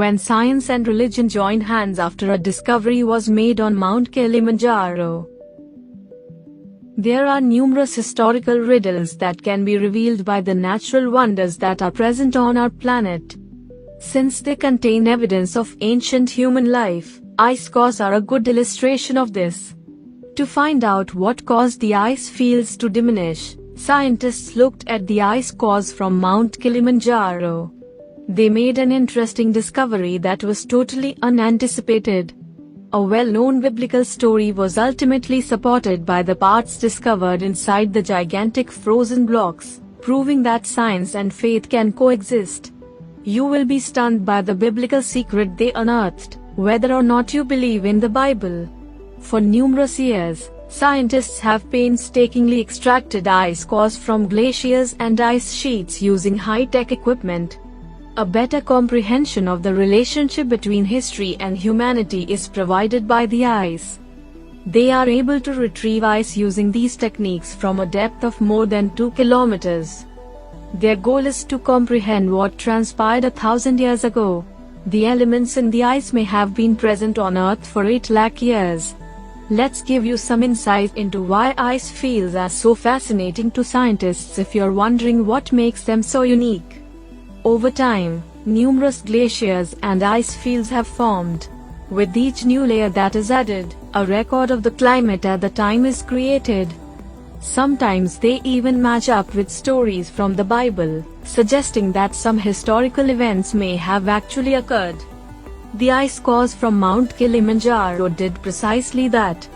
when science and religion joined hands after a discovery was made on Mount Kilimanjaro. There are numerous historical riddles that can be revealed by the natural wonders that are present on our planet. Since they contain evidence of ancient human life, ice cores are a good illustration of this. To find out what caused the ice fields to diminish, scientists looked at the ice cores from Mount Kilimanjaro. They made an interesting discovery that was totally unanticipated. A well-known biblical story was ultimately supported by the parts discovered inside the gigantic frozen blocks, proving that science and faith can coexist. You will be stunned by the biblical secret they unearthed, whether or not you believe in the Bible. For numerous years, scientists have painstakingly extracted ice cores from glaciers and ice sheets using high-tech equipment. A better comprehension of the relationship between history and humanity is provided by the ice. They are able to retrieve ice using these techniques from a depth of more than 2 kilometers. Their goal is to comprehend what transpired 1,000 years ago. The elements in the ice may have been present on Earth for 8 lakh years. Let's give you some insight into why ice fields are so fascinating to scientists if you're wondering what makes them so unique. Over time, numerous glaciers and ice fields have formed. With each new layer that is added, a record of the climate at the time is created. Sometimes they even match up with stories from the Bible, suggesting that some historical events may have actually occurred. The ice cores from Mount Kilimanjaro did precisely that.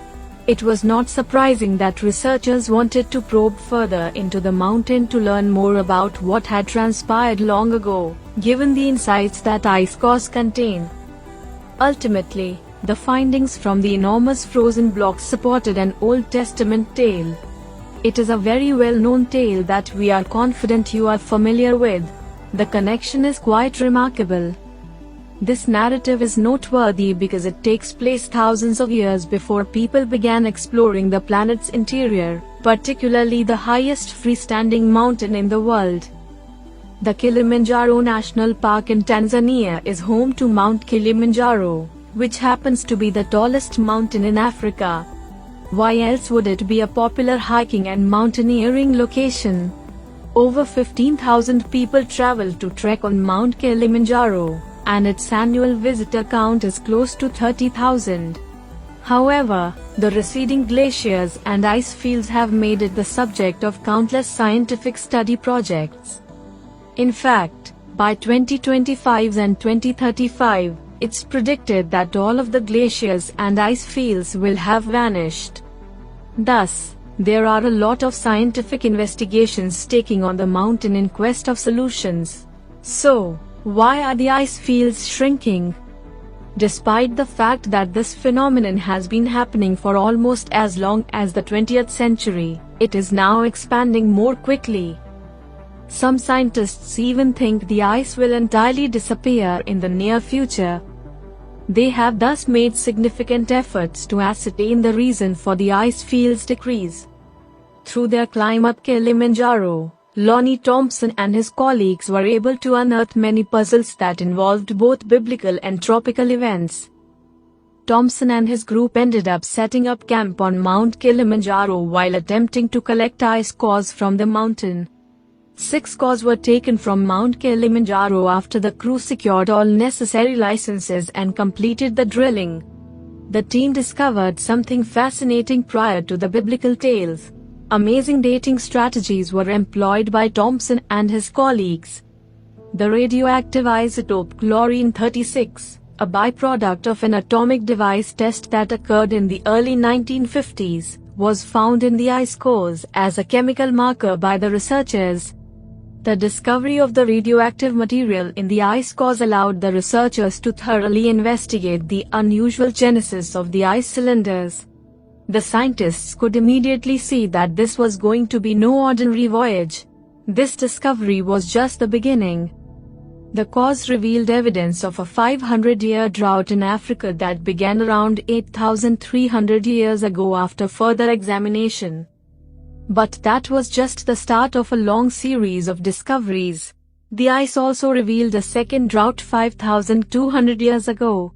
It was not surprising that researchers wanted to probe further into the mountain to learn more about what had transpired long ago, given the insights that ice cores contain. Ultimately, the findings from the enormous frozen blocks supported an Old Testament tale. It is a very well-known tale that we are confident you are familiar with. The connection is quite remarkable. This narrative is noteworthy because it takes place thousands of years before people began exploring the planet's interior, particularly the highest freestanding mountain in the world. The Kilimanjaro National Park in Tanzania is home to Mount Kilimanjaro, which happens to be the tallest mountain in Africa. Why else would it be a popular hiking and mountaineering location? Over 15,000 people travel to trek on Mount Kilimanjaro, and its annual visitor count is close to 30,000. However, the receding glaciers and ice fields have made it the subject of countless scientific study projects. In fact, by 2025 and 2035, it's predicted that all of the glaciers and ice fields will have vanished. Thus, there are a lot of scientific investigations taking on the mountain in quest of solutions. So, why are the ice fields shrinking? Despite the fact that this phenomenon has been happening for almost as long as the 20th century, it is now expanding more quickly. Some scientists even think the ice will entirely disappear in the near future. They have thus made significant efforts to ascertain the reason for the ice field's decrease. Through their climb up Kilimanjaro, Lonnie Thompson and his colleagues were able to unearth many puzzles that involved both biblical and tropical events. Thompson and his group ended up setting up camp on Mount Kilimanjaro while attempting to collect ice cores from the mountain. 6 cores were taken from Mount Kilimanjaro after the crew secured all necessary licenses and completed the drilling. The team discovered something fascinating prior to the biblical tales. Amazing dating strategies were employed by Thompson and his colleagues. The radioactive isotope chlorine-36, a byproduct of an atomic device test that occurred in the early 1950s, was found in the ice cores as a chemical marker by the researchers. The discovery of the radioactive material in the ice cores allowed the researchers to thoroughly investigate the unusual genesis of the ice cylinders. The scientists could immediately see that this was going to be no ordinary voyage. This discovery was just the beginning. The cores revealed evidence of a 500-year drought in Africa that began around 8,300 years ago after further examination. But that was just the start of a long series of discoveries. The ice also revealed a second drought 5,200 years ago.